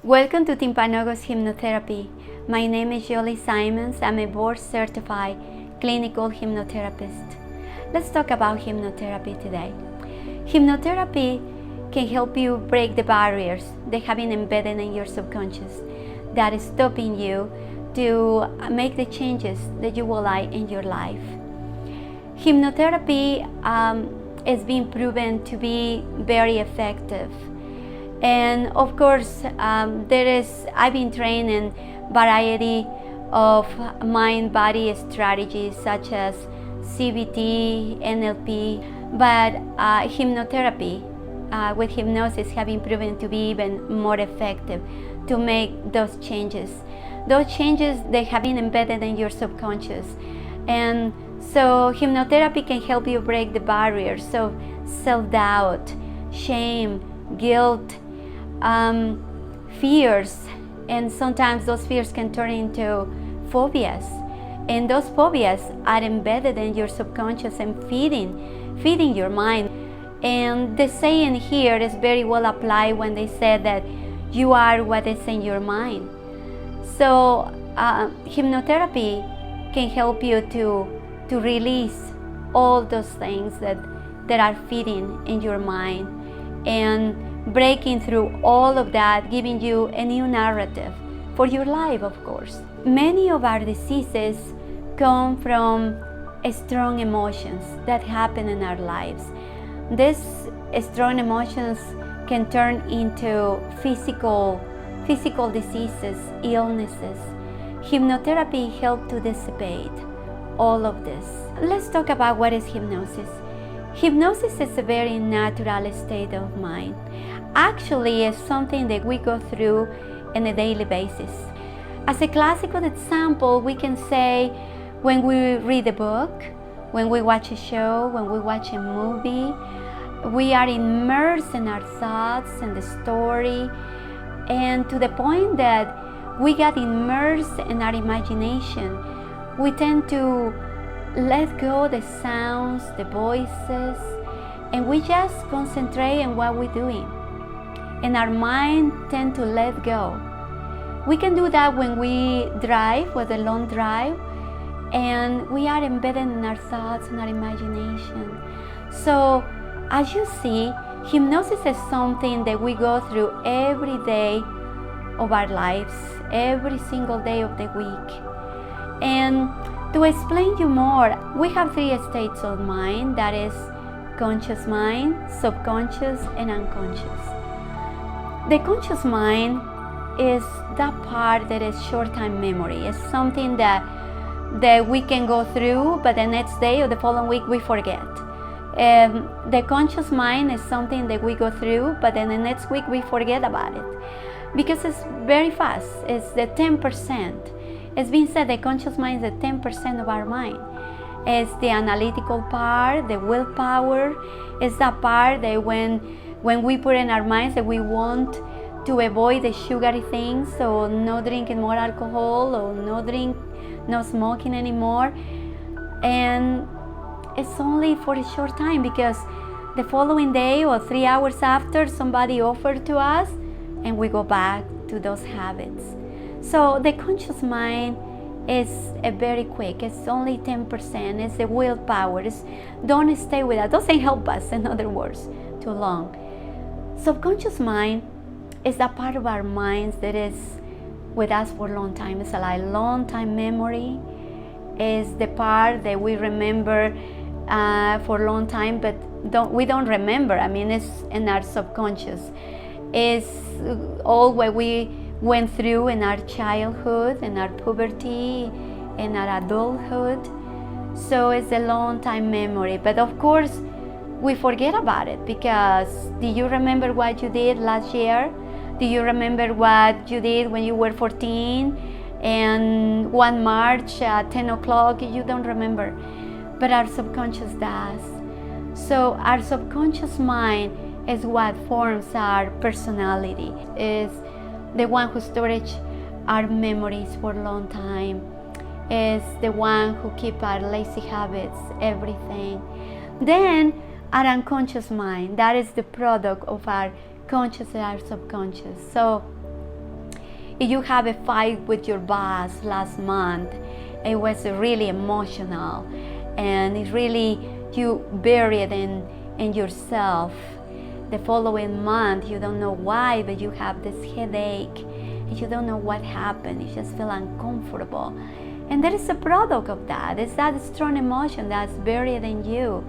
Welcome to Timpanogos Hypnotherapy. My name is Jolie Simons. I'm a board-certified clinical hypnotherapist. Let's talk about hypnotherapy today. Hypnotherapy can help you break the barriers that have been embedded in your subconscious that is stopping you to make the changes that you would like in your life. Hypnotherapy is being proven to be very effective. And of course, I've been trained in variety of mind-body strategies such as CBT, NLP, but hypnotherapy with hypnosis have been proven to be even more effective to make those changes. Those changes, they have been embedded in your subconscious. And so hypnotherapy can help you break the barriers of self-doubt, shame, guilt, fears, and sometimes those fears can turn into phobias, and those phobias are embedded in your subconscious and feeding your mind. And the saying here is very well applied when they say that you are what is in your mind. So hypnotherapy can help you to release all those things that are feeding in your mind, and breaking through all of that, giving you a new narrative for your life, of course. Many of our diseases come from strong emotions that happen in our lives. These strong emotions can turn into physical diseases, illnesses. Hypnotherapy helps to dissipate all of this. Let's talk about what is hypnosis. Hypnosis is a very natural state of mind. Actually, it's something that we go through on a daily basis. As a classical example, we can say when we read a book, when we watch a show, when we watch a movie, we are immersed in our thoughts and the story, and to the point that we get immersed in our imagination. We tend to let go the sounds, the voices, and we just concentrate on what we're doing. And our mind tend to let go. We can do that when we drive, with a long drive, and we are embedded in our thoughts and our imagination. So as you see, hypnosis is something that we go through every day of our lives, every single day of the week. And to explain you more, we have three states of mind, that is conscious mind, subconscious, and unconscious. The conscious mind is that part that is short-time memory. It's something that we can go through, but the next day or the following week we forget. The conscious mind is something that we go through, but then the next week we forget about it because it's very fast. It's the 10%. It's been said the conscious mind is the 10% of our mind. It's the analytical part, the willpower. It's that part that when we put in our minds that we want to avoid the sugary things, so no drinking more alcohol, or no smoking anymore. And it's only for a short time, because the following day or 3 hours after, somebody offered to us and we go back to those habits. So the conscious mind is a very quick, it's only 10%, it's the willpower. Don't stay with that, doesn't help us, in other words, too long. Subconscious mind is that part of our minds that is with us for a long time. It's a long time memory. It's the part that we remember for a long time, but we don't remember. I mean, it's in our subconscious. It's all what we went through in our childhood, in our puberty, in our adulthood. So it's a long time memory. But of course, we forget about it, because do you remember what you did last year? Do you remember what you did when you were 14 and one March at 10 o'clock? You don't remember, but our subconscious does. So our subconscious mind is what forms our personality, is the one who stores our memories for a long time, is the one who keeps our lazy habits, everything. Then our unconscious mind, that is the product of our conscious and our subconscious. So if you have a fight with your boss last month, it was really emotional, and it's really, you bury it in yourself. The following month, you don't know why, but you have this headache, and you don't know what happened. You just feel uncomfortable. And that is a product of that. It's that strong emotion that's buried in you,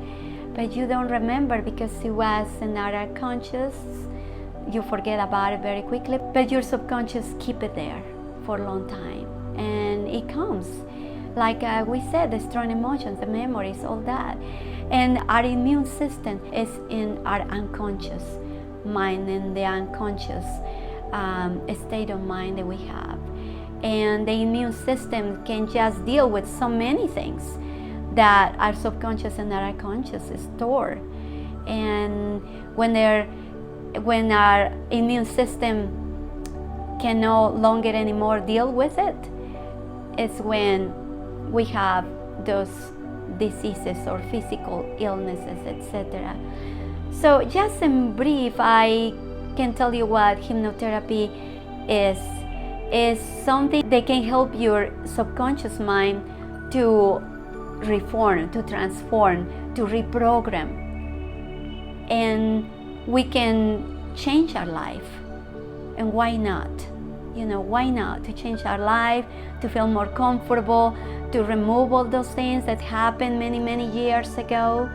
but you don't remember because it was in our unconscious. You forget about it very quickly, but your subconscious keep it there for a long time. And it comes, like we said, the strong emotions, the memories, all that. And our immune system is in our unconscious mind, in the unconscious state of mind that we have. And the immune system can just deal with so many things that our subconscious and our unconscious store. And when our immune system can no longer anymore deal with it, it's when we have those diseases or physical illnesses, etc. So just in brief, I can tell you what hypnotherapy is something that can help your subconscious mind to reform, to transform, to reprogram. And we can change our life. And why not? Why not? To change our life, to feel more comfortable, to remove all those things that happened many, many years ago.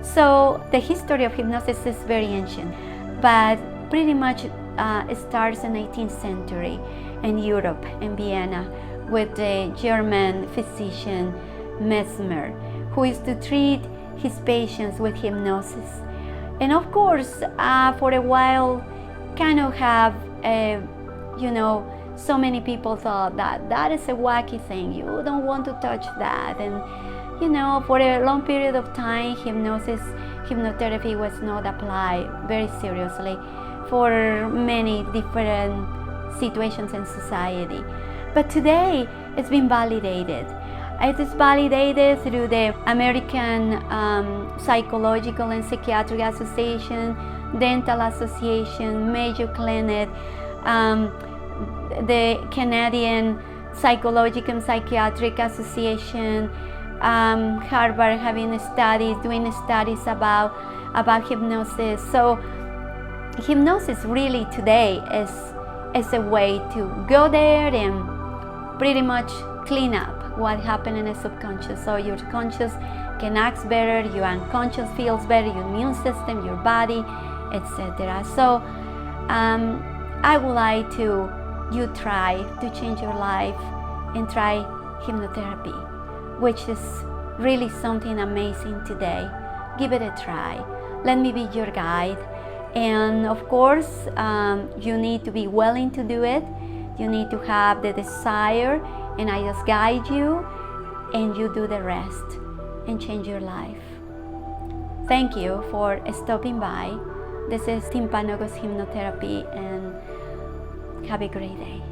So the history of hypnosis is very ancient, but pretty much it starts in the 18th century in Europe, in Vienna, with the German physician Mesmer, who used to treat his patients with hypnosis. And of course, for a while, kind of have, so many people thought that is a wacky thing. You don't want to touch that. And, for a long period of time, hypnotherapy was not applied very seriously for many different situations in society. But today, it's been validated. It is validated through the American Psychological and Psychiatric Association, Dental Association, Mayo Clinic, the Canadian Psychological and Psychiatric Association, Harvard doing studies about hypnosis. So hypnosis really today is a way to go there and pretty much clean up what happened in the subconscious. So your conscious can act better, your unconscious feels better, your immune system, your body, etc. So I would like you try to change your life and try hypnotherapy, which is really something amazing today. Give it a try. Let me be your guide. And of course, you need to be willing to do it. You need to have the desire, and I just guide you, and you do the rest and change your life. Thank you for stopping by. This is Timpanogos Hypnotherapy, and have a great day.